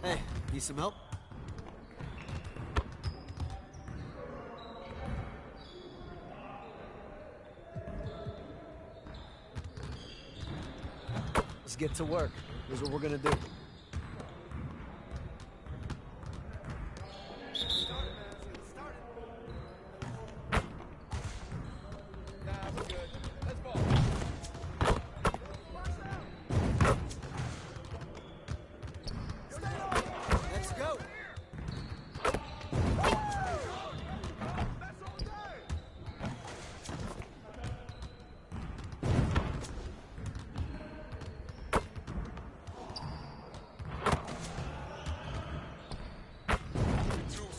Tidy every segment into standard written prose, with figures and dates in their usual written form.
Hey, need some help? Let's get to work. Here's what we're gonna do.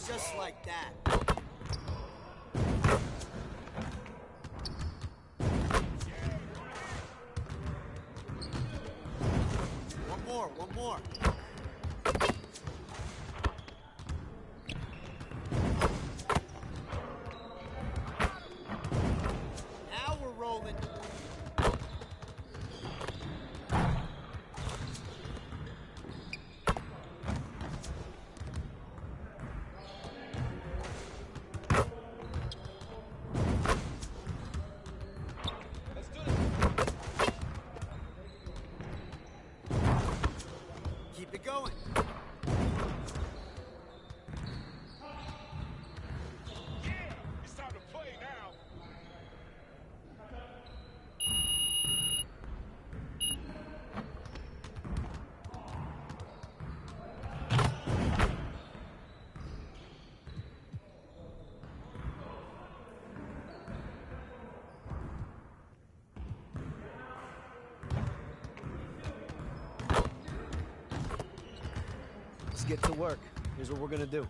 Just like that. One more. Now we're rolling. Keep it going. Yeah, it's time to play now. Let's get to work. Here's what we're gonna do.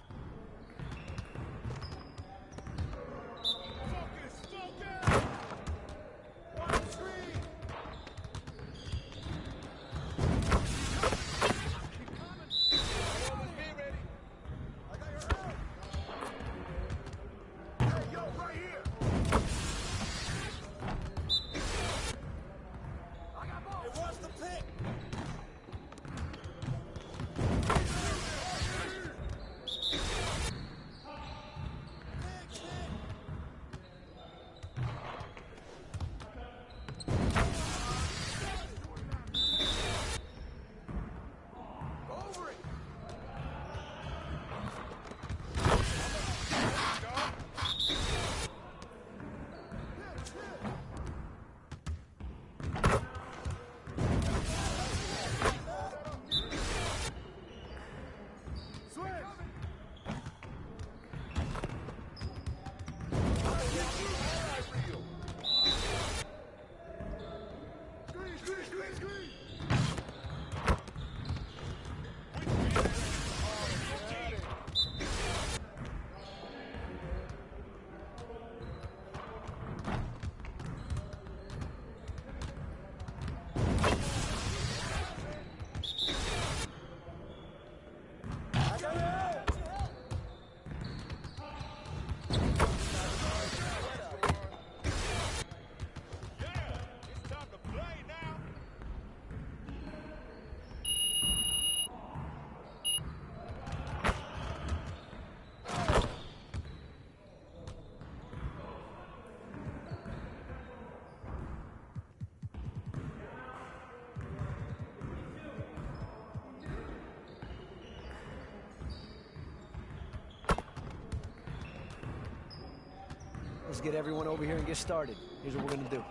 Let's get everyone over here and get started. Here's what we're gonna do.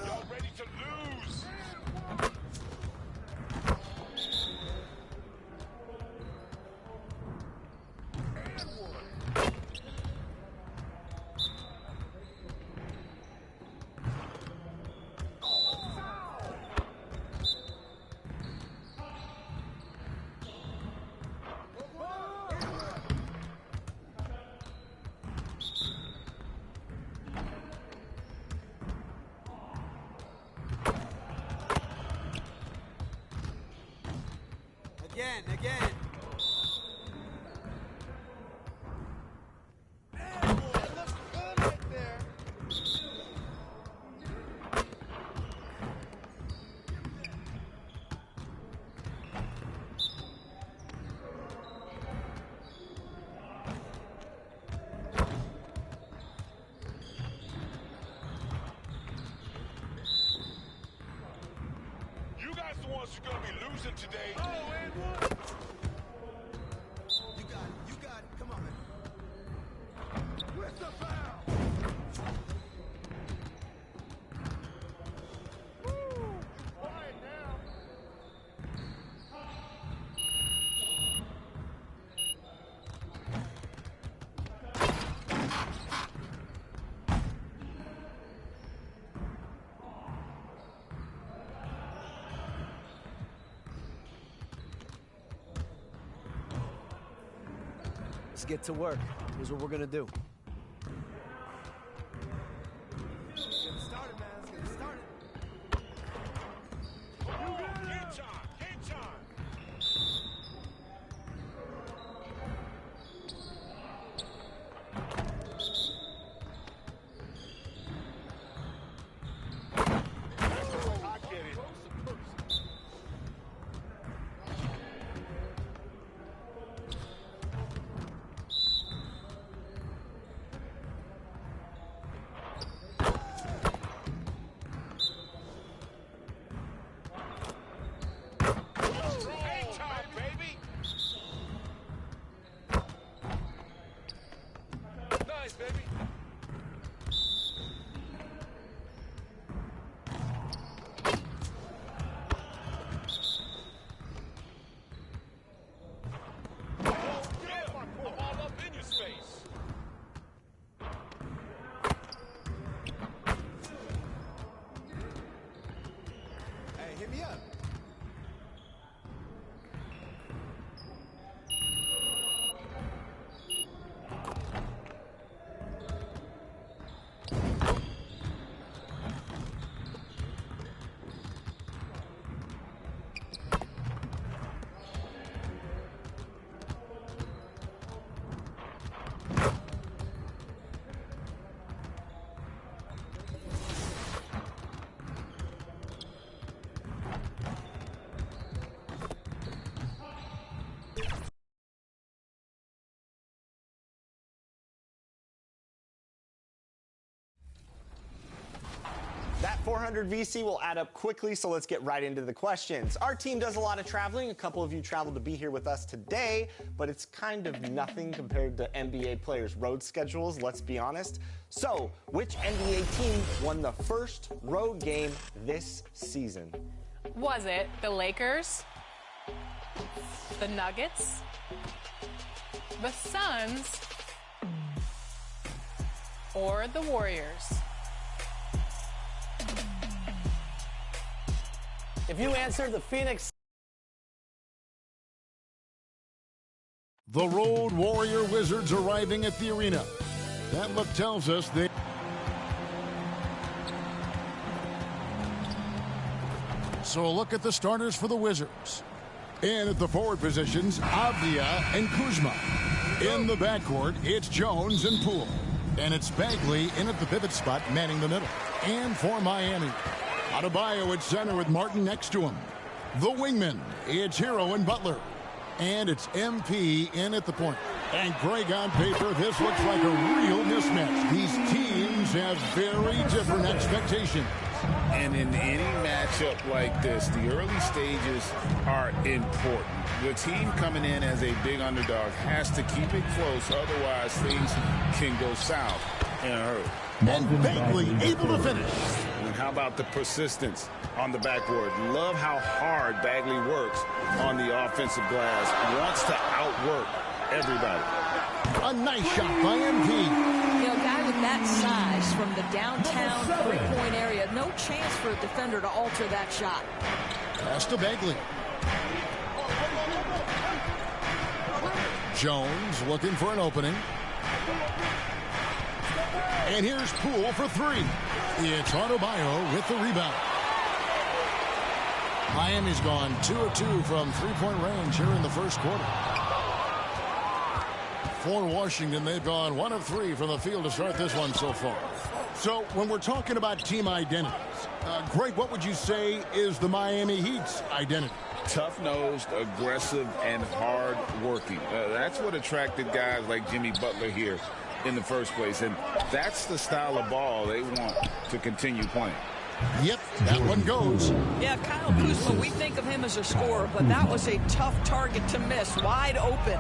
Y'all ready to lose? Again. Cause you're gonna be losing today. Oh, and one. You got it. You got it. Come on, man. With the foul. Woo! Quiet now. Let's get to work. Here's what we're gonna do. Get it started, man. Let's get it started. Game time. Game time. I get it. Game time, baby. Nice, baby. Yeah, I'm all up in your space. Hey, hit me up. That 400 VC will add up quickly, so let's get right into the questions. Our team does a lot of traveling. A couple of you traveled to be here with us today, but it's kind of nothing compared to NBA players' road schedules, let's be honest. So, which NBA team won the first road game this season? Was it the Lakers, the Nuggets, the Suns, or the Warriors? If you answer the Phoenix... The Road Warrior Wizards arriving at the arena. That look tells us they... So a look at the starters for the Wizards. In at the forward positions, Avdia and Kuzma. In the backcourt, it's Jones and Poole. And it's Bagley in at the pivot spot, manning the middle. And for Miami, Adebayo at center with Martin next to him. The wingman, it's Hero and Butler. And it's MP in at the point. And Greg, on paper, this looks like a real mismatch. These teams have very different expectations. And in any matchup like this, the early stages are important. The team coming in as a big underdog has to keep it close, otherwise things can go south in a hurry. And Bagley able to finish. And how about the persistence on the backboard? Love how hard Bagley works on the offensive glass. Wants to outwork everybody. A nice shot by MP. You know, a guy with that size from the downtown three-point area, no chance for a defender to alter that shot. Pass to Bagley. Jones looking for an opening. And here's Poole for three. It's Adebayo with the rebound. Miami's gone 2 of 2 from three-point range here in the first quarter. For Washington, they've gone 1 of 3 from the field to start this one so far. So when we're talking about team identities, Greg, what would you say is the Miami Heat's identity? Tough-nosed, aggressive, and hard-working. That's what attracted guys like Jimmy Butler here in the first place, and that's the style of ball they want to continue playing. Yep, that one goes. Yeah, Kyle Kuzma, we think of him as a scorer, but that was a tough target to miss, wide open.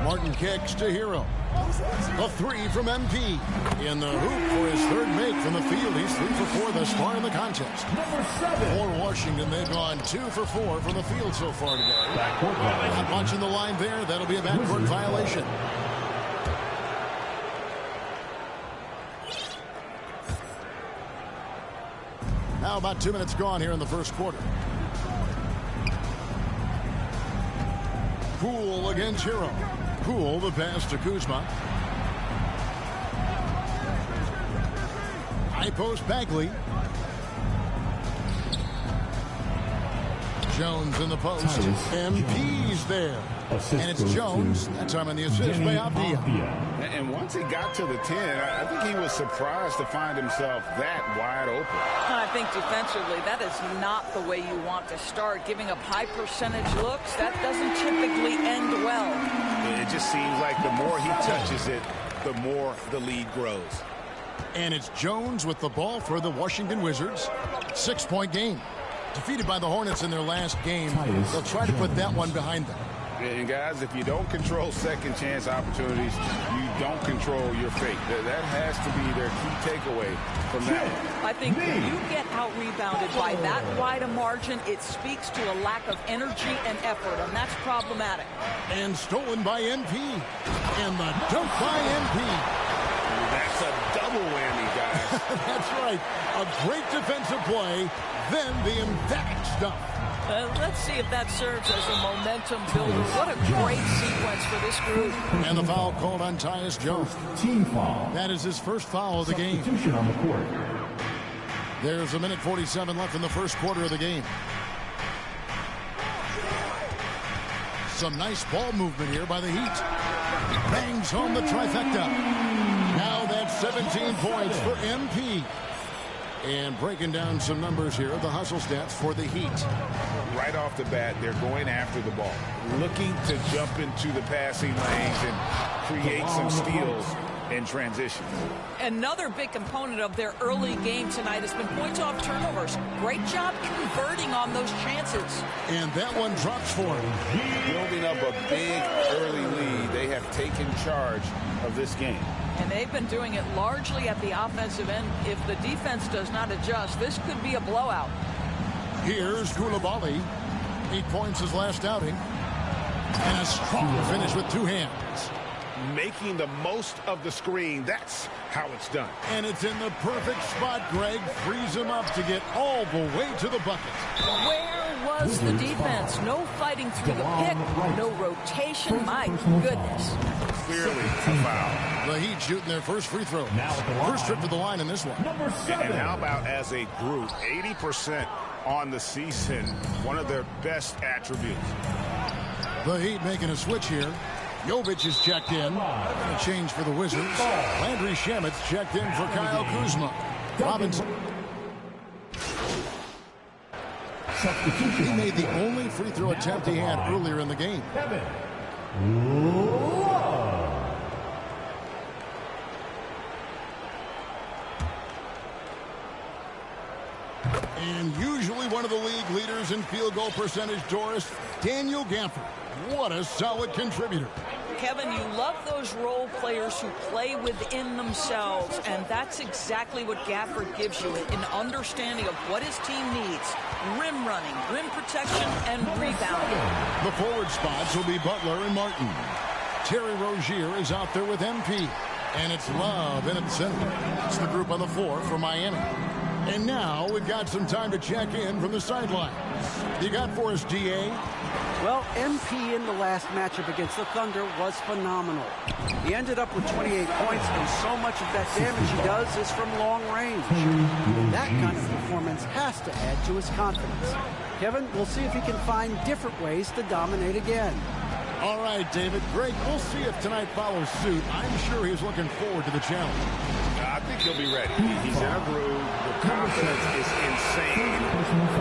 Martin kicks to Hero. A three from MP. In the hoop for his third make from the field. He's 3 for 4 thus far in the contest. For Washington, they've gone 2 for 4 from the field so far today. Not watching the line there. That'll be a backcourt violation. Now about 2 minutes gone here in the first quarter. Poole against Hero. Poole, the pass to Kuzma. High post Bagley. Jones in the post. MP's there. And it's Jones. That time on the assist by Abdia. And once he got to the 10, I think he was surprised to find himself that wide open. I think defensively, that is not the way you want to start. Giving up high percentage looks, that doesn't typically end well. It just seems like the more he touches it, the more the lead grows. And it's Jones with the ball for the Washington Wizards. 6-point game. Defeated by the Hornets in their last game. They'll try to put that one behind them. And guys, if you don't control second chance opportunities, you don't control your fate. That has to be their key takeaway from that. I think when you get out-rebounded by that wide a margin, it speaks to a lack of energy and effort, and that's problematic. And stolen by NP. And the dunk by NP. That's a double whammy, guys. That's right. A great defensive play, then the emphatic stuff. Let's see if that serves as a momentum builder. What a great sequence for this group. And the foul called on Tyus Jones. Team foul. That is his first foul of the game. Substitution on the court. There's a minute 47 left in the first quarter of the game. Some nice ball movement here by the Heat. Bangs home the trifecta. Now that's 17 points for MP. And breaking down some numbers here, the hustle stats for the Heat. Right off the bat, they're going after the ball, looking to jump into the passing lanes and create some steals in transition. Another big component of their early game tonight has been points off turnovers. Great job converting on those chances. And that one drops for him. Building up a big early lead, they have taken charge of this game. And they've been doing it largely at the offensive end. If the defense does not adjust, this could be a blowout. Here's Koulibaly. 8 points his last outing. And a strong finish with 2 hands. Making the most of the screen, that's how it's done. And it's in the perfect spot. Greg frees him up to get all the way to the bucket. Where was the defense? No fighting through the pick, no rotation. My goodness. Clearly a foul. The Heat shooting their first free throw. First trip to the line in this one. And how about as a group, 80% on the season, one of their best attributes. The Heat making a switch here. Jovic is checked in. A change for the Wizards. Landry Shamet's checked in for Kyle Kuzma. Robinson. He made the only free throw attempt he had earlier in the game. And usually one of the league leaders in field goal percentage, Doris, Daniel Gafford. What a solid contributor. Kevin, you love those role players who play within themselves, and that's exactly what Gafford gives you, an understanding of what his team needs. Rim running, rim protection, and rebounding. The forward spots will be Butler and Martin. Terry Rozier is out there with MP. And it's Love in at the center. It's the group on the floor for Miami. And now we've got some time to check in from the sidelines. You got for us, DA? Well, MP in the last matchup against the Thunder was phenomenal. He ended up with 28 points, and so much of that damage he does is from long range. That kind of performance has to add to his confidence. Kevin, we'll see if he can find different ways to dominate again. All right, David. Greg, we'll see if tonight follows suit. I'm sure he's looking forward to the challenge. I think he'll be ready. He's in a groove. The confidence is insane.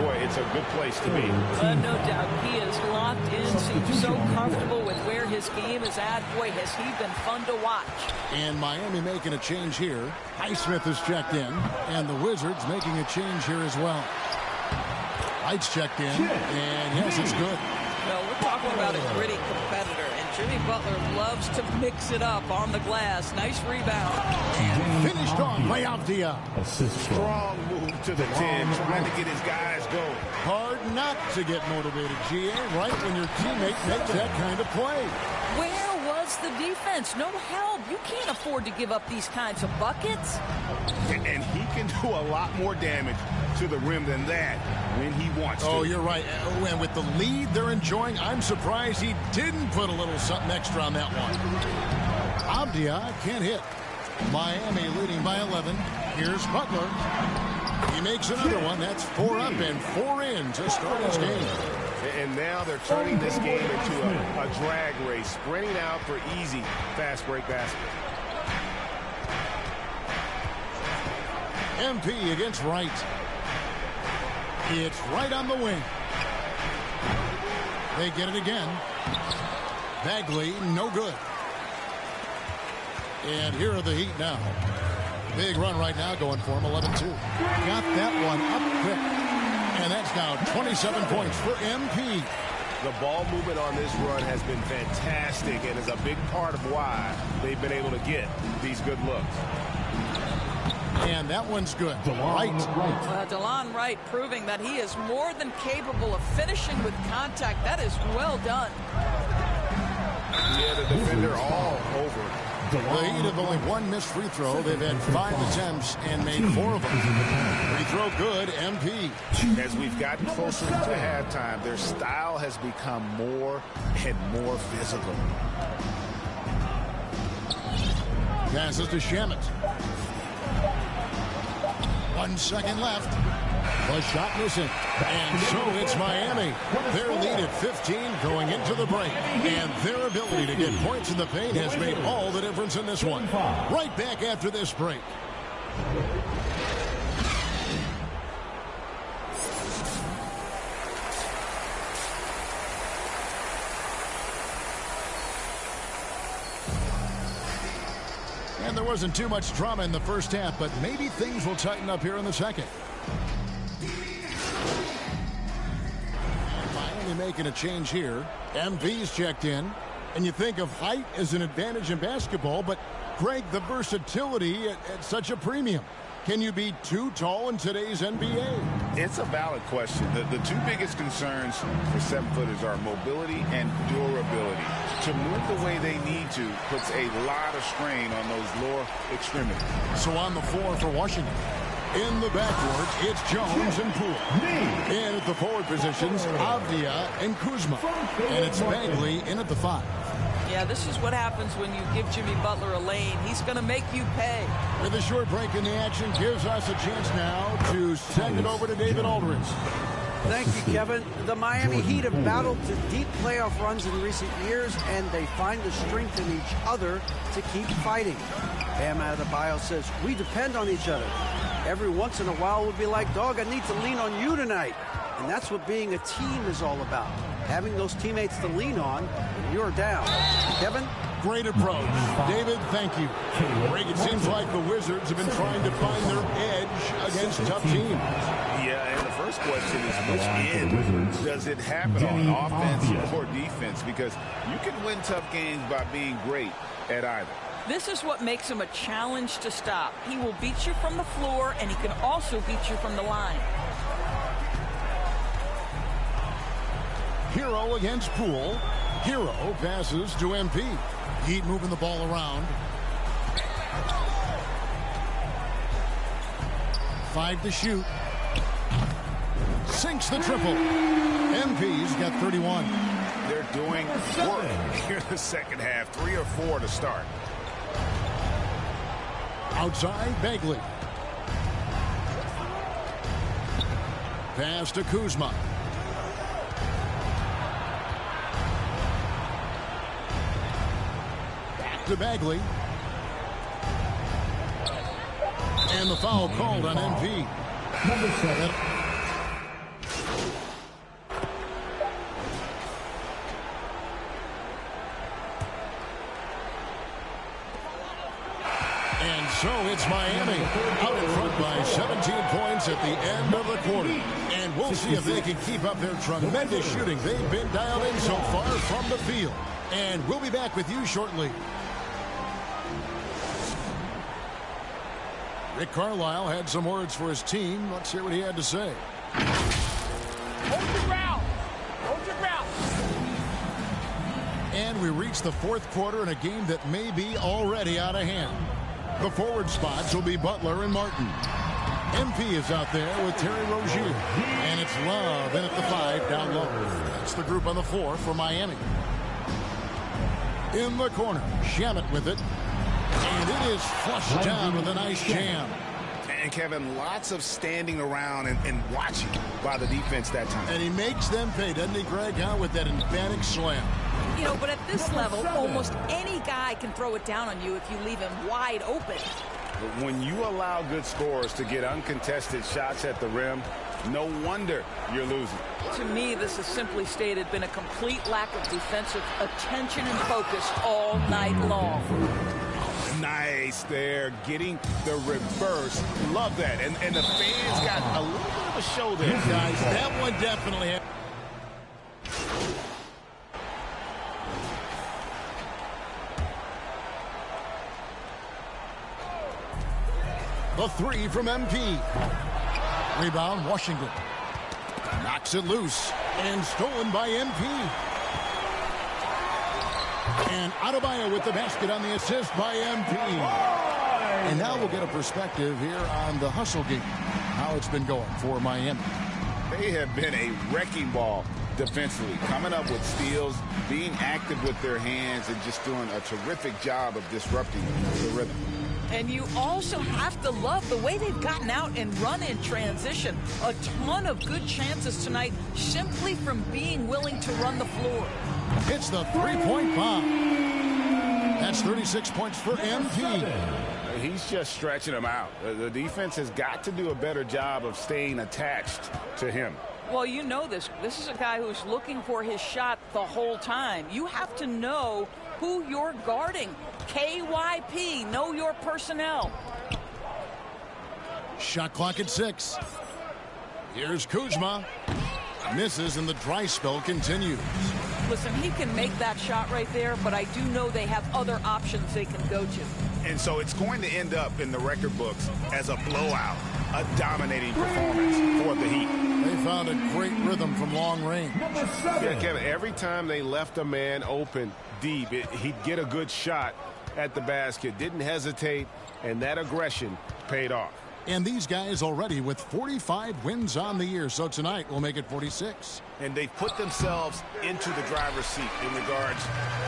Boy, it's a good place to be. No doubt. He is locked in, seems so comfortable with where his game is at. Boy, has he been fun to watch. And Miami making a change here. Highsmith is checked in. And the Wizards making a change here as well. White's checked in. And yes, it's good. Well, we're talking about a gritty competitor, and Jimmy Butler loves to mix it up on the glass. Nice rebound. And finished off by Avdia. Strong move to the 10, trying to get his guys going. Hard not to get motivated, GA, right when your teammate makes that kind of play. Where was the defense? No help. You can't afford to give up these kinds of buckets. And he can do a lot more damage to the rim than that when he wants to. Oh, you're right. And with the lead they're enjoying, I'm surprised he didn't put a little something extra on that one. Avdia can't hit. Miami leading by 11. Here's Butler. He makes another one. That's 4 up and 4 in to start his game. And now they're turning this game into a drag race, sprinting out for easy fast break baskets. MP against Wright. It's right on the wing. They get it again. Bagley, no good. And here are the Heat now. Big run right now going for him, 11-2. Got that one up quick. And that's now 27 points for MP. The ball movement on this run has been fantastic and is a big part of why they've been able to get these good looks. And that one's good. Wright. DeLon Wright proving that he is more than capable of finishing with contact. That is well done. Yeah, the defender all over. The Heat have only one missed free throw. They've had 5 attempts and made 4 of them. Free throw good, MP. As we've gotten closer to halftime, their style has become more and more physical. Passes to Shamet. 1 second left. The shot missing. And so it's Miami. Their lead at 15 going into the break. And their ability to get points in the paint has made all the difference in this one. Right back after this break. And there wasn't too much drama in the first half, but maybe things will tighten up here in the second. Miami making a change here. MV's checked in. And you think of height as an advantage in basketball, but Greg, the versatility at such a premium. Can you be too tall in today's NBA? It's a valid question. The 2 biggest concerns for 7-footers are mobility and durability. To move the way they need to puts a lot of strain on those lower extremities. So on the floor for Washington. In the backcourt, it's Jones and Poole. And at the forward positions, Avdia and Kuzma. And it's Bagley in at the 5. Yeah, this is what happens when you give Jimmy Butler a lane. He's going to make you pay. With a short break in the action, gives us a chance now to send it over to David Aldridge. Thank you, Kevin. The Miami Heat have battled to deep playoff runs in recent years, and they find the strength in each other to keep fighting. Bam Adebayo says, we depend on each other. Every once in a while, we'll be like, dog, I need to lean on you tonight. And that's what being a team is all about. Having those teammates to lean on when you're down. Kevin? Great approach. David, thank you. Greg, it seems like the Wizards have been trying to find their edge against tough teams. Yeah, and the first question is which end does it happen on, offense or defense? Because you can win tough games by being great at either. This is what makes him a challenge to stop. He will beat you from the floor, and he can also beat you from the line. Hero against Poole. Hero passes to MP. Heat moving the ball around. 5 to shoot. Sinks the triple. MP's got 31. They're doing work here in the second half. 3 or 4 to start. Outside, Bagley. Pass to Kuzma. to Bagley. And the foul called on MP. Number 7. And so it's Miami out in front by 17 points at the end of the quarter. And we'll see if they can keep up their tremendous shooting. They've been dialed in so far from the field. And we'll be back with you shortly. Rick Carlisle had some words for his team. Let's hear what he had to say. Hold your ground. Hold your ground. And we reach the fourth quarter in a game that may be already out of hand. The forward spots will be Butler and Martin. MP is out there with Terry Rozier. And it's Love in at the 5 down low. That's the group on the floor for Miami. In the corner, Shamet with it. And it is flushed down with a nice jam. And Kevin, lots of standing around and watching by the defense that time. And he makes them pay, doesn't he, Greg, with that emphatic slam. You know, but at this level, almost any guy can throw it down on you if you leave him wide open. But when you allow good scorers to get uncontested shots at the rim, no wonder you're losing. To me, this has simply stated been a complete lack of defensive attention and focus all night long. Nice there, getting the reverse. Love that. And the fans got a little bit of a show there. Guys, that one definitely had. The 3 from MP. Rebound, Washington. Knocks it loose. And stolen by MP. And Adebayo with the basket on the assist by MP. And now we'll get a perspective here on the hustle game. How it's been going for Miami. They have been a wrecking ball defensively, coming up with steals, being active with their hands, and just doing a terrific job of disrupting the rhythm. And you also have to love the way they've gotten out and run in transition. A ton of good chances tonight simply from being willing to run the floor. It's the three-point bomb. That's 36 points for MP. He's just stretching them out. The defense has got to do a better job of staying attached to him. Well, you know this. This is a guy who's looking for his shot the whole time. You have to know who you're guarding. KYP, know your personnel. Shot clock at 6. Here's Kuzma. Misses and the dry spell continues. Listen, he can make that shot right there, but I do know they have other options they can go to. And so it's going to end up in the record books as a blowout, a dominating performance for the Heat. They found a great rhythm from long range. Yeah, Kevin, every time they left a man open deep, he'd get a good shot at the basket, didn't hesitate, and that aggression paid off. And these guys already with 45 wins on the year, so tonight we'll make it 46. And they've put themselves into the driver's seat in regards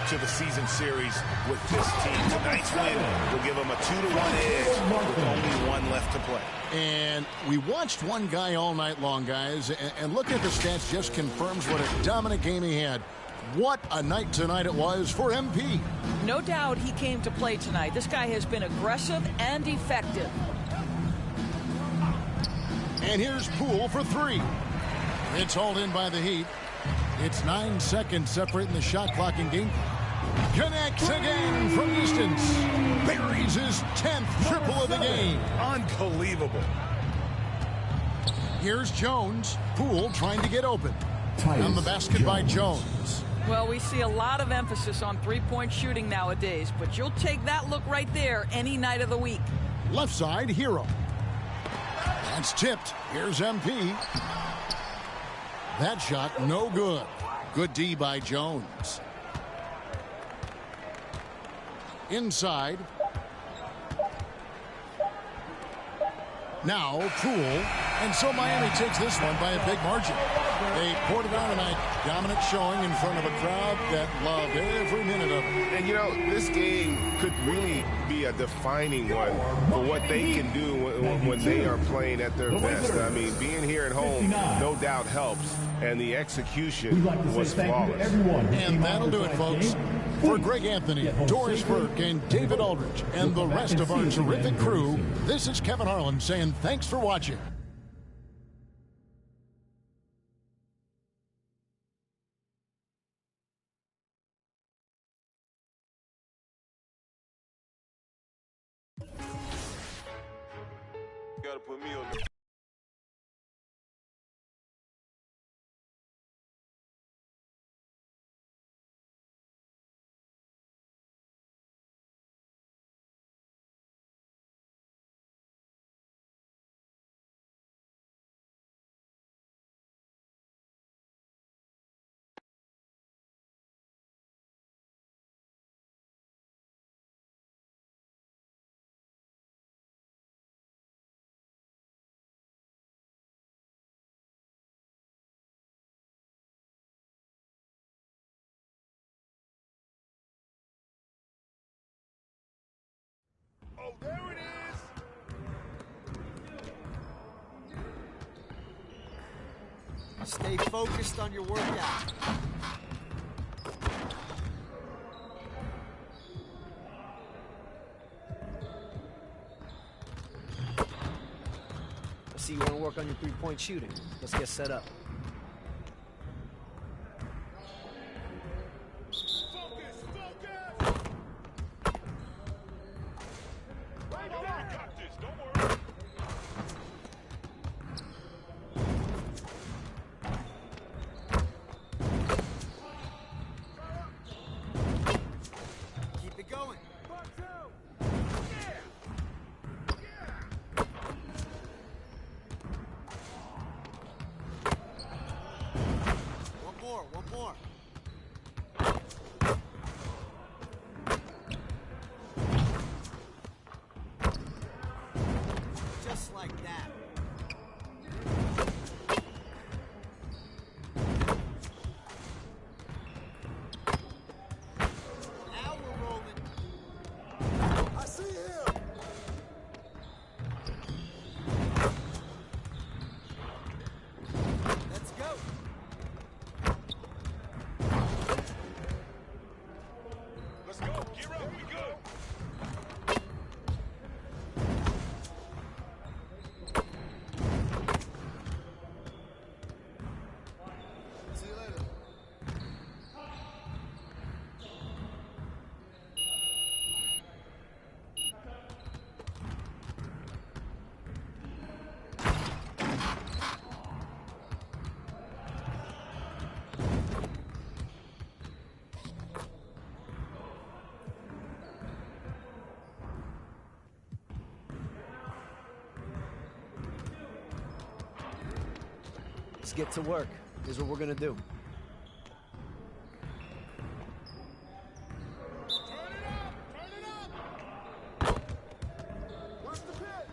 to the season series with this team. Tonight's win will give them a 2-1 edge with only one left to play. And we watched one guy all night long, guys, and looking at the stats just confirms what a dominant game he had. What a night tonight it was for MP. No doubt he came to play tonight. This guy has been aggressive and effective. And here's Poole for 3. It's hauled in by the Heat. It's 9 seconds separating the shot clock and game. Connects again from distance. Buries his 10th triple of the game. Unbelievable. Here's Jones. Poole trying to get open. On the basket by Jones. Well, we see a lot of emphasis on three-point shooting nowadays, but you'll take that look right there any night of the week. Left side, Hero. That's tipped. Here's MP. That shot, no good. Good D by Jones. Inside. Now, Poole. And so Miami takes this one by a big margin. They poured it on tonight. Dominant showing in front of a crowd that loved every minute of it. And, you know, this game could really be a defining one for what they can do when they are playing at their best. I mean, being here at home no doubt helps, and the execution was flawless. And that'll do it, folks. For Greg Anthony, Doris Burke, and David Aldridge, and the rest of our terrific crew, this is Kevin Harlan saying thanks for watching. Gotta put me on. Oh, there it is! Stay focused on your workout. I see you want to work on your three-point shooting. Let's get set up. Keep it going. One more. Just like that. Now we're rolling. I see him! Let's go. Let's go! Gear up! We good! See you later. Let's get to work. Here's what we're gonna do. Watch the pit!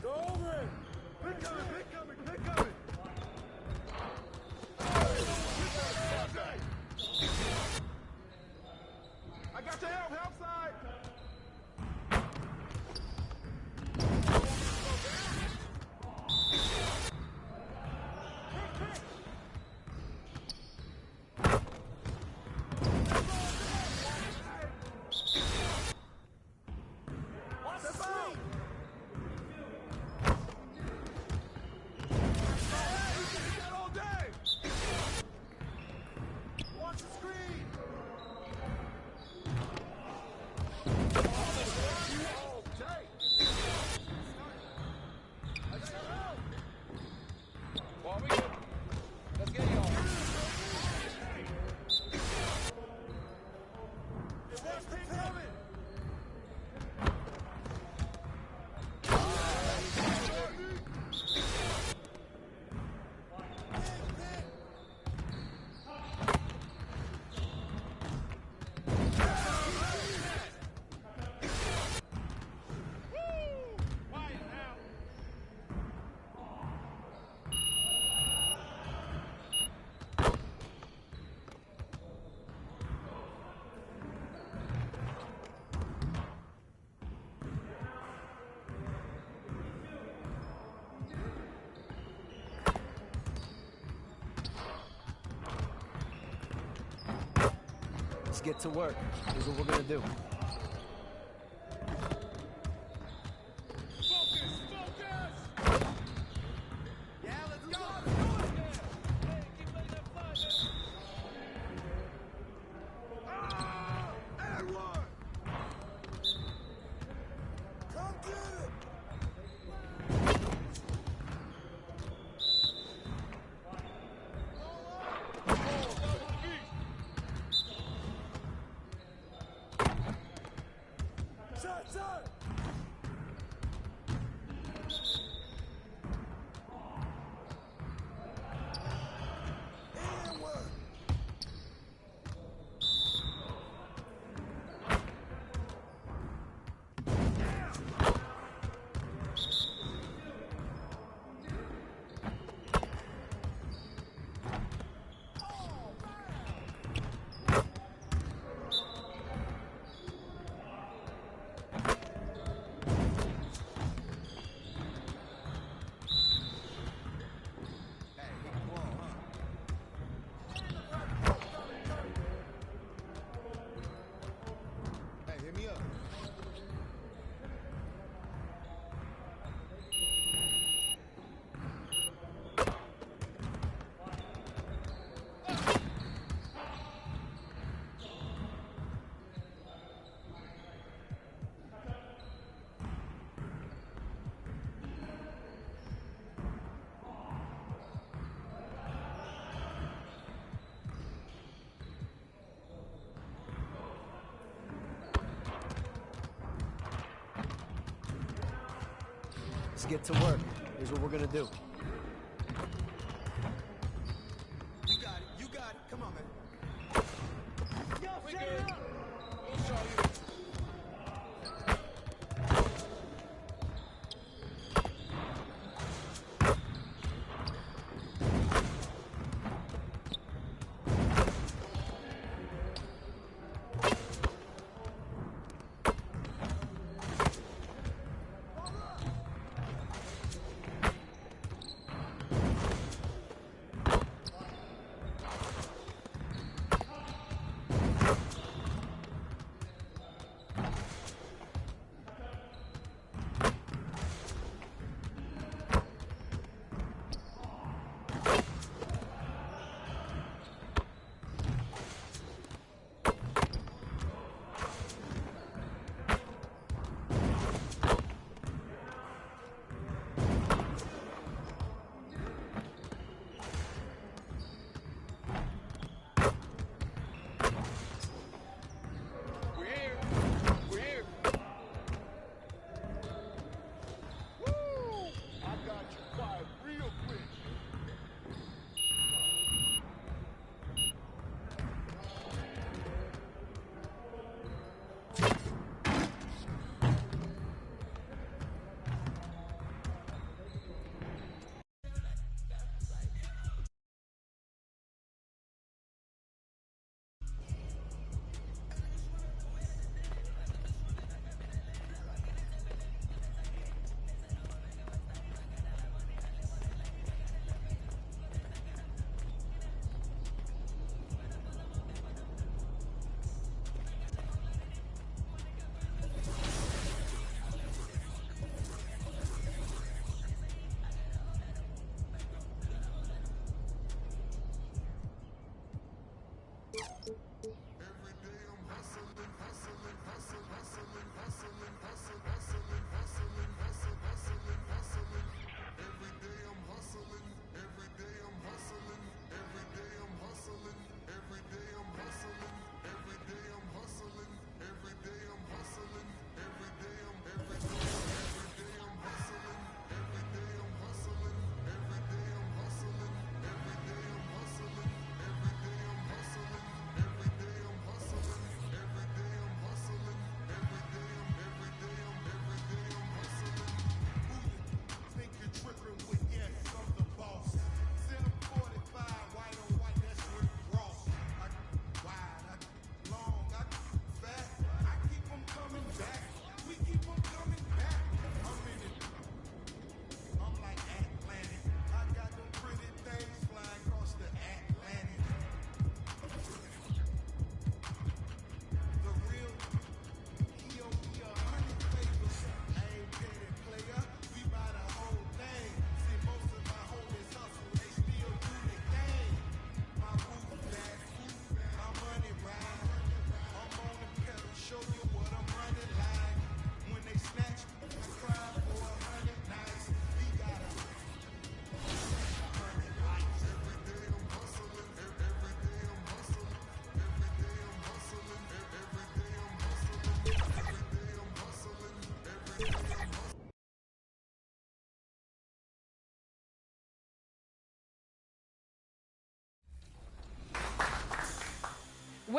Go over it! Pick coming! get to work. Here's what we're going to do. Let's get to work. Here's what we're going to do. You got it. You got it. Come on, man. Yo, We shut good. it up. We'll show you. We're here. We're here. Woo! I got you quiet real quick.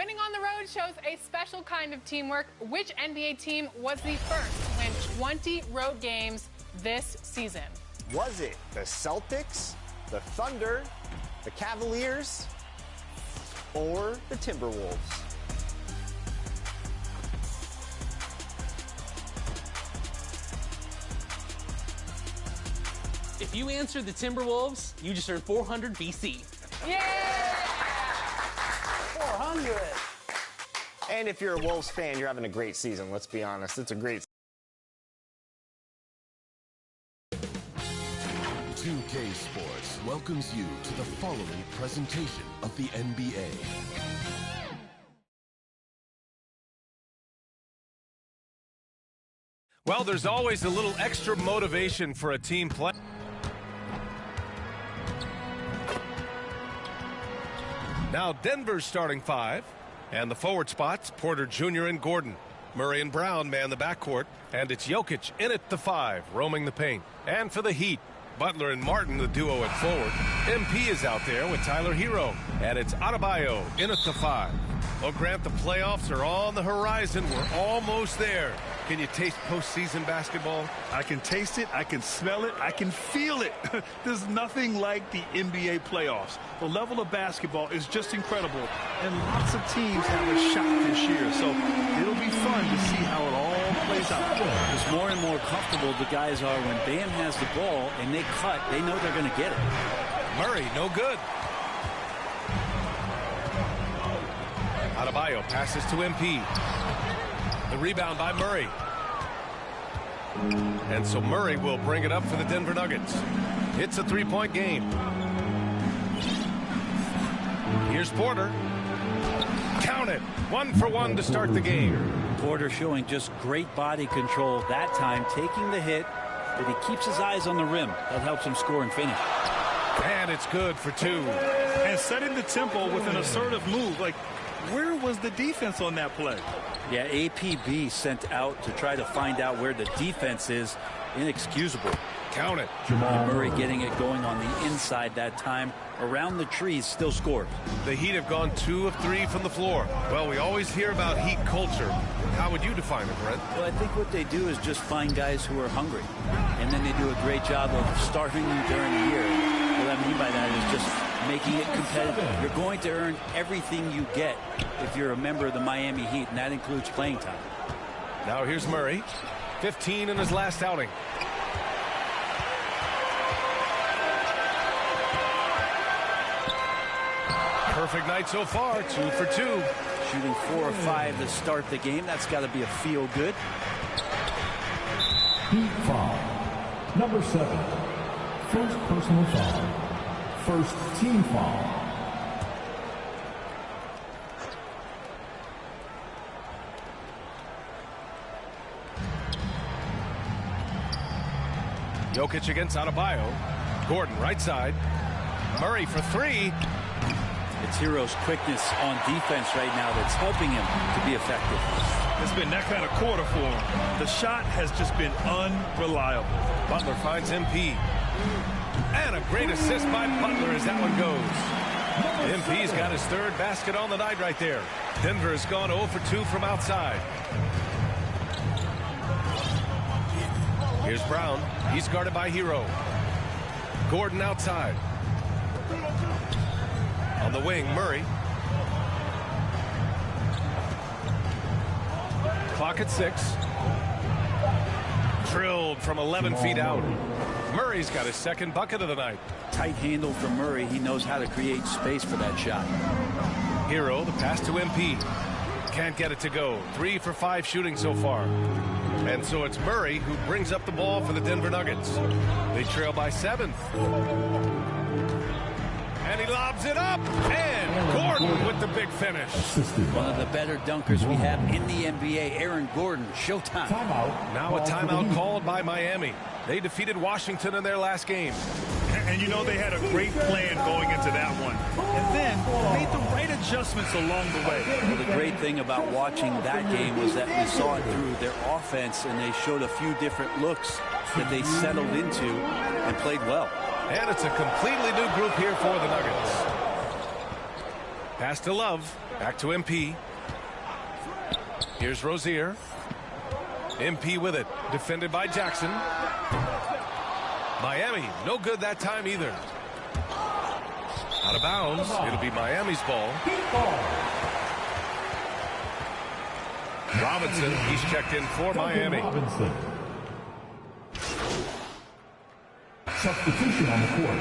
Winning on the road shows a special kind of teamwork. Which NBA team was the first to win 20 road games this season? Was it the Celtics, the Thunder, the Cavaliers, or the Timberwolves? If you answer the Timberwolves, you just earned 400 BC. Yeah! 400. And if you're a Wolves fan, you're having a great season. Let's be honest. It's a great season. 2K Sports welcomes you to the following presentation of the NBA. Well, there's always a little extra motivation for a team play. Now Denver's starting five, and the forward spots, Porter Jr. and Gordon. Murray and Brown man the backcourt, and it's Jokic in at the five, roaming the paint. And for the Heat, Butler and Martin, the duo at forward. MP is out there with Tyler Hero, and it's Adebayo in at the five. Well, Grant, the playoffs are on the horizon. We're almost there. Can you taste postseason basketball? I can taste it, I can smell it, I can feel it. There's nothing like the NBA playoffs. The level of basketball is just incredible, and lots of teams have a shot this year, so it'll be fun to see how it all plays out. It's more and more comfortable the guys are when Bam has the ball and they cut, they know they're going to get it. Murray, no good. Adebayo passes to MP. The rebound by Murray. And so Murray will bring it up for the Denver Nuggets. It's a three-point game. Here's Porter. Count it. 1 for 1 to start the game. Porter showing just great body control that time, taking the hit, but he keeps his eyes on the rim. That helps him score and finish. And it's good for 2. And setting the tempo with an assertive move. Like, where was the defense on that play? Yeah, APB sent out to try to find out where the defense is. Inexcusable. Count it. Jamal Murray getting it going on the inside that time. Around the trees, still scored. The Heat have gone 2 of 3 from the floor. Well, we always hear about Heat culture. How would you define it, Brent? Well, I think what they do is just find guys who are hungry. And then they do a great job of starving them during the year. What I mean by that is just making it competitive. You're going to earn everything you get if you're a member of the Miami Heat, and that includes playing time. Now here's Murray, 15 in his last outing. Perfect night so far, 2 for 2. Shooting 4 or 5 to start the game. That's got to be a feel good. Heat foul. Number 7. First personal foul. First team foul. Jokic against Adebayo. Gordon right side. Murray for 3. It's Hero's quickness on defense right now that's helping him to be effective. It's been that kind of quarter for him. The shot has just been unreliable. Butler finds MP. And a great assist by Butler as that one goes. MP's got his 3rd basket on the night right there. Denver has gone 0 for 2 from outside. Here's Brown. He's guarded by Hero. Gordon outside. On the wing, Murray. Clock at 6. Drilled from 11 feet out. Murray's got his 2nd bucket of the night. Tight handle from Murray. He knows how to create space for that shot. Hero, the pass to MP. Can't get it to go. 3 for 5 shooting so far. And so it's Murray who brings up the ball for the Denver Nuggets. They trail by 7. And he lobs it up. And Gordon with the big finish. One of the better dunkers we have in the NBA, Aaron Gordon. Showtime. Now a timeout called by Miami. They defeated Washington in their last game. And you know they had a great plan going into that one. And then made the right adjustments along the way. Well, the great thing about watching that game was that we saw it through their offense, and they showed a few different looks that they settled into and played well. And it's a completely new group here for the Nuggets. Pass to Love. Back to MP. Here's Rozier. MP with it. Defended by Jackson. Miami, no good that time either. Out of bounds. It'll be Miami's ball. Robinson, he's checked in for Miami. Substitution on the court.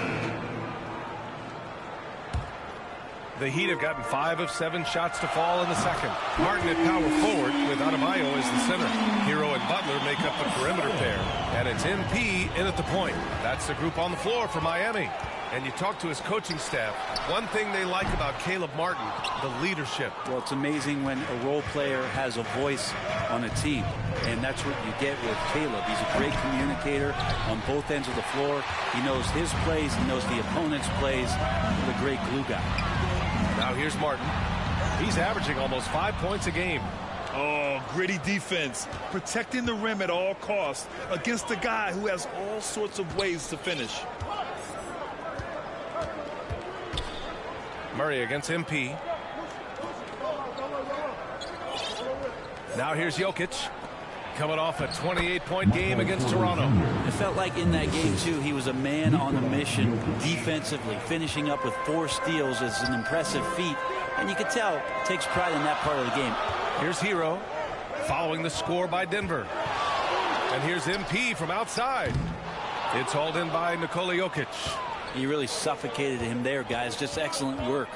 The Heat have gotten 5 of 7 shots to fall in the second. Martin at power forward with Adebayo as the center. Hero and Butler make up the perimeter pair. And it's MP in at the point. That's the group on the floor for Miami. And you talk to his coaching staff. One thing they like about Caleb Martin, the leadership. Well, it's amazing when a role player has a voice on a team. And that's what you get with Caleb. He's a great communicator on both ends of the floor. He knows his plays. He knows the opponent's plays. He's a great glue guy. Now here's Martin. He's averaging almost 5 points a game. Oh, gritty defense. Protecting the rim at all costs against a guy who has all sorts of ways to finish. Murray against MP. Now here's Jokic. Coming off a 28-point game against Toronto. It felt like in that game, too, he was a man on a mission defensively. Finishing up with 4 steals is an impressive feat. And you could tell, takes pride in that part of the game. Here's Hero, following the score by Denver. And here's MP from outside. It's hauled in by Nikola Jokic. He really suffocated him there, guys. Just excellent work.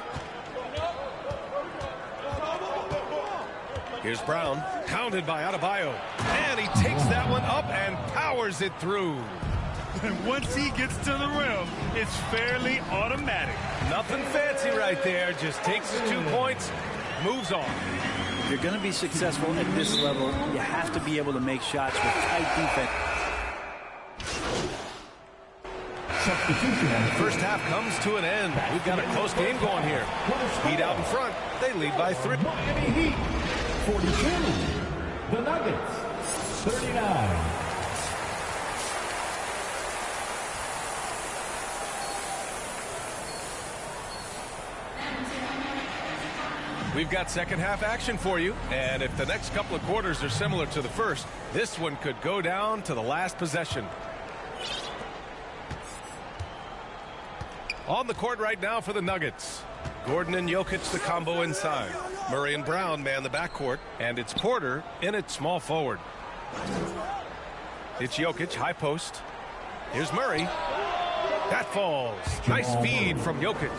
Here's Brown, pounded by Adebayo. And he takes that one up and powers it through. And once he gets to the rim, it's fairly automatic. Nothing fancy right there. Just takes his 2 points, moves on. If you're going to be successful at this level, you have to be able to make shots with tight defense. First half comes to an end. We've got a close game going here. Heat out in front. They lead by 3. Miami Heat, 42. The Nuggets, 39. We've got second half action for you. And if the next couple of quarters are similar to the first, this one could go down to the last possession. On the court right now for the Nuggets. Gordon and Jokic, the combo inside. Murray and Brown man the backcourt. And it's Porter in at small forward. It's Jokic, high post. Here's Murray. That falls. Nice feed from Jokic.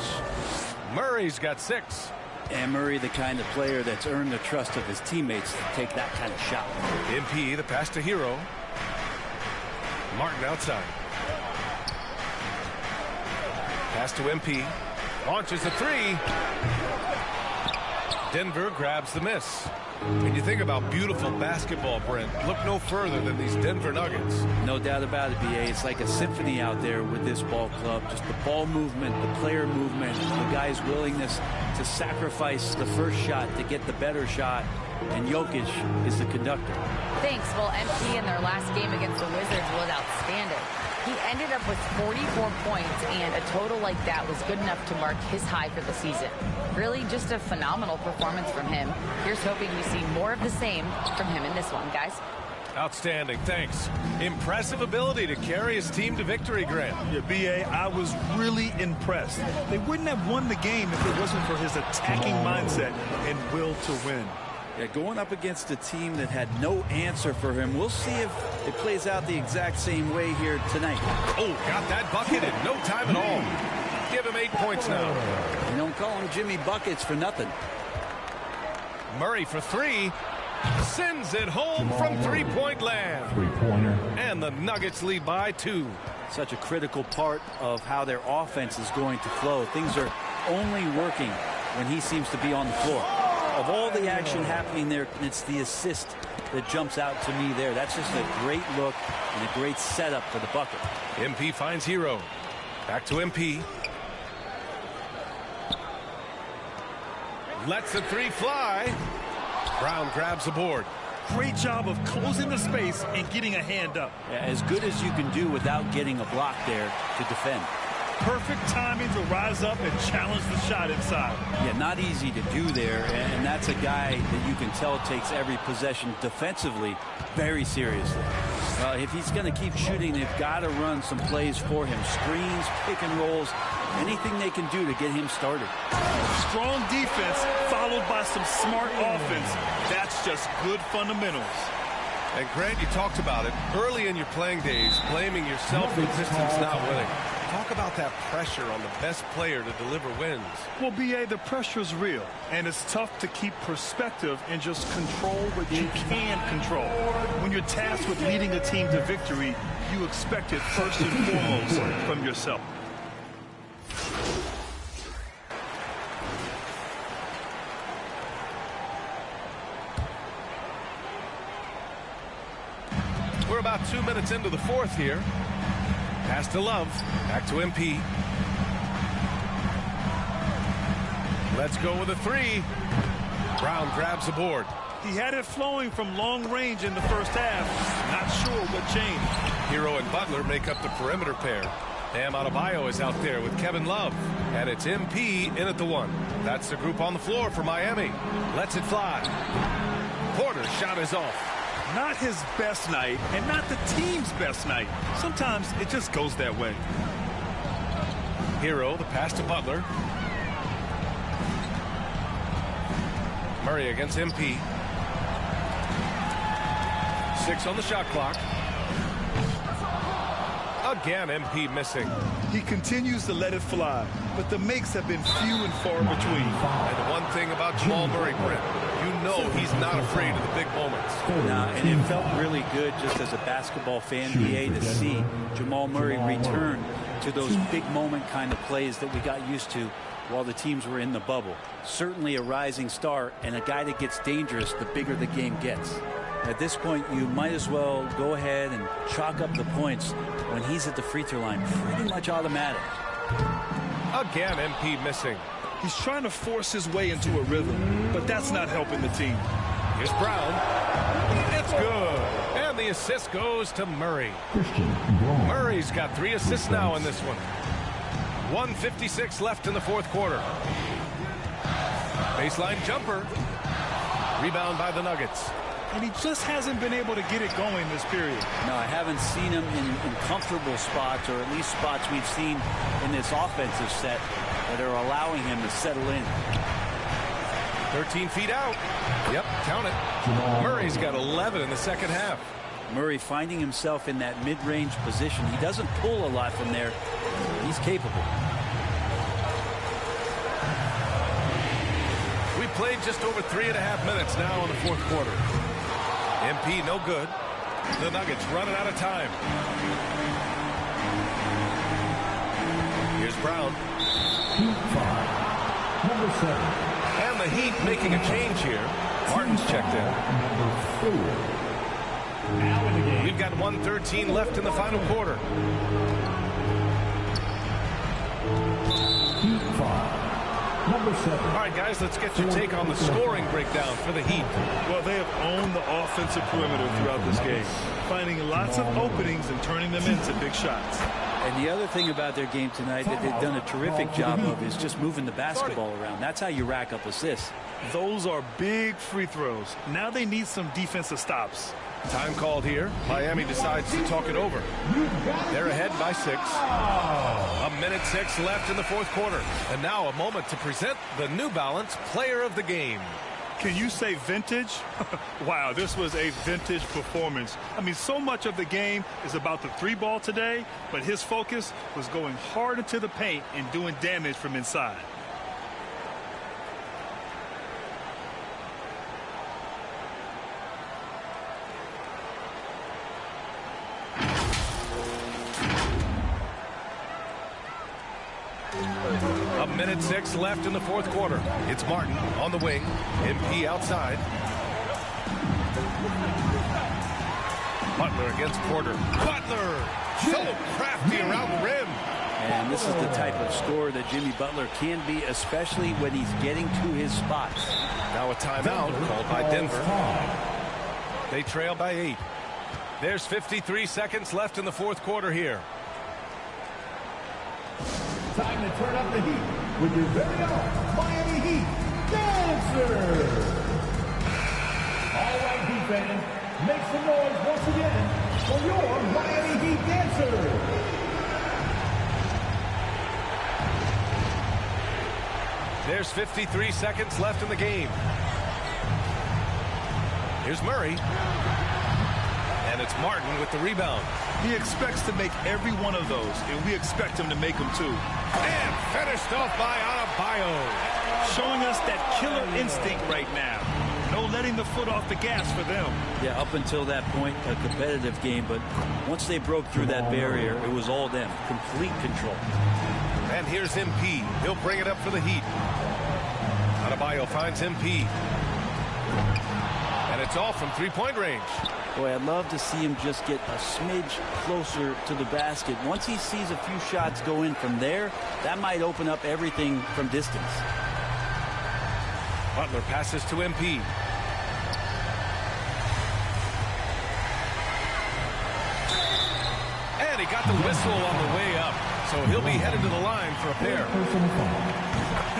Murray's got 6. And Murray, the kind of player that's earned the trust of his teammates to take that kind of shot. MP, the pass to Hero. Martin outside. Pass to MP. Launches a 3. Denver grabs the miss. When you think about beautiful basketball, Brent, look no further than these Denver Nuggets. No doubt about it, BA. It's like a symphony out there with this ball club. Just the ball movement, the player movement, the guy's willingness to sacrifice the first shot to get the better shot. And Jokic is the conductor. Thanks. Well, MP in their last game against the Wizards was outstanding. He ended up with 44 points, and a total like that was good enough to mark his high for the season. Really just a phenomenal performance from him. Here's hoping we see more of the same from him in this one, guys. Outstanding, thanks. Impressive ability to carry his team to victory, Grant. Yeah, BA, I was really impressed. They wouldn't have won the game if it wasn't for his attacking mindset and will to win. Yeah, going up against a team that had no answer for him. We'll see if it plays out the exact same way here tonight. Oh, got that bucket in no time at all. Give him 8 points now. You don't call him Jimmy Buckets for nothing. Murray for 3. Sends it home from three-point land. Three-pointer. And the Nuggets lead by 2. Such a critical part of how their offense is going to flow. Things are only working when he seems to be on the floor. Of all the action happening there, it's the assist that jumps out to me there. That's just a great look and a great setup for the bucket. MP finds Hero. Back to MP. Lets the 3 fly. Brown grabs the board. Great job of closing the space and getting a hand up. Yeah, as good as you can do without getting a block there to defend. Perfect timing to rise up and challenge the shot inside. Yeah, not easy to do there, and that's a guy that you can tell takes every possession defensively very seriously. Well, if he's going to keep shooting, they've got to run some plays for him. Screens, pick and rolls, anything they can do to get him started. Strong defense followed by some smart offense. That's just good fundamentals. And Grant, you talked about it early in your playing days, blaming yourself for distance not winning. Talk about that pressure on the best player to deliver wins. Well, B.A., the pressure's real, and it's tough to keep perspective and just control what you can control. When you're tasked with leading a team to victory, you expect it first and foremost from yourself. We're about 2 minutes into the fourth here. Pass to Love. Back to MP. Let's go with a three. Brown grabs the board. He had it flowing from long range in the first half. Not sure what changed. Hero and Butler make up the perimeter pair. Bam Adebayo is out there with Kevin Love. And it's MP in at the one. That's the group on the floor for Miami. Lets it fly. Porter's shot is off. Not his best night, and not the team's best night. Sometimes it just goes that way. Hero, the pass to Butler. Murray against MP. 6 on the shot clock. Again, MP missing. He continues to let it fly, but the makes have been few and far between. And the one thing about Jamal Murray, Brent, you know he's not afraid of the big moments. Nah, and it felt really good just as a basketball fan, BA, to see Jamal Murray return to those big moment kind of plays that we got used to while the teams were in the bubble. Certainly a rising star and a guy that gets dangerous the bigger the game gets. At this point, you might as well go ahead and chalk up the points when he's at the free throw line. Pretty much automatic. Again, MP missing. He's trying to force his way into a rhythm, but that's not helping the team. Here's Brown. It's good. And the assist goes to Murray. Murray's got 3 assists now in this one. 1:56 left in the fourth quarter. Baseline jumper. Rebound by the Nuggets. And he just hasn't been able to get it going this period. No, I haven't seen him in comfortable spots, or at least spots we've seen in this offensive set that are allowing him to settle in. 13 feet out. Yep, count it. Murray's got 11 in the second half. Murray finding himself in that mid-range position. He doesn't pull a lot from there. He's capable. We played just over 3.5 minutes now in the fourth quarter. MP no good. The Nuggets running out of time. Here's Brown. Heat 5. Number 7. And the Heat making a change here. Martin's checked in. Number 4. We've got 1:13 left in the final quarter. Heat 5. Number 7. All right, guys, let's get your take on the scoring breakdown for the Heat. Well, they have owned the offensive perimeter throughout this game, finding lots of openings and turning them into big shots. And the other thing about their game tonight that they've done a terrific job of is just moving the basketball around. That's how you rack up assists. Those are big free throws. Now they need some defensive stops. Time called here. Miami decides to talk it over. They're ahead by 6. 1:06 left in the fourth quarter. And now a moment to present the New Balance Player of the Game. Can you say vintage? Wow, this was a vintage performance. I mean, so much of the game is about the 3-ball today, but his focus was going hard into the paint and doing damage from inside. A minute 6 left in the fourth quarter. It's Martin on the wing. MP outside. Butler against Porter. Butler! So crafty around the rim. And this is the type of scorer that Jimmy Butler can be, especially when he's getting to his spots. Now a timeout called by Denver. They trail by 8. There's 53 seconds left in the fourth quarter here. time to turn up the heat with your very own Miami Heat Dancer. All right, Heat fans, make some noise once again for your Miami Heat Dancer. There's 53 seconds left in the game. Here's Murray. And it's Martin with the rebound. He expects to make every one of those, and we expect him to make them too. And finished off by Adebayo. Showing us that killer instinct right now. No letting the foot off the gas for them. Yeah, up until that point, a competitive game, but once they broke through that barrier, it was all them. Complete control. And here's MP. He'll bring it up for the Heat. Adebayo finds MP. And it's all from three-point range. Boy, I'd love to see him just get a smidge closer to the basket. Once he sees a few shots go in from there, that might open up everything from distance. Butler passes to MP. And he got the whistle on the way up. So he'll be headed to the line for a pair.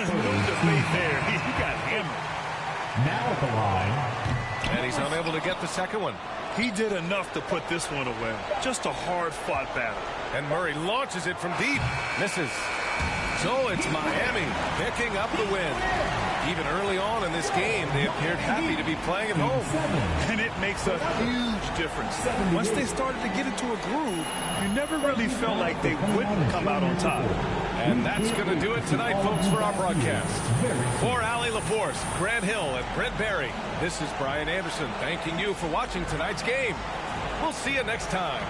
No debate there. He got hammered. Now at the line. And he's unable to get the second one. He did enough to put this one away. Just a hard-fought battle. And Murray launches it from deep. Misses. So it's Miami picking up the win. Even early on in this game, they appeared happy to be playing at home. And it makes a huge difference. Once they started to get into a groove, you never really felt like they wouldn't come out on top. And that's going to do it tonight, folks, for our broadcast. For Allie LaForce, Grant Hill, and Brent Barry, this is Brian Anderson thanking you for watching tonight's game. We'll see you next time.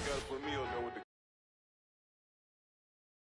Gotta put me on there with the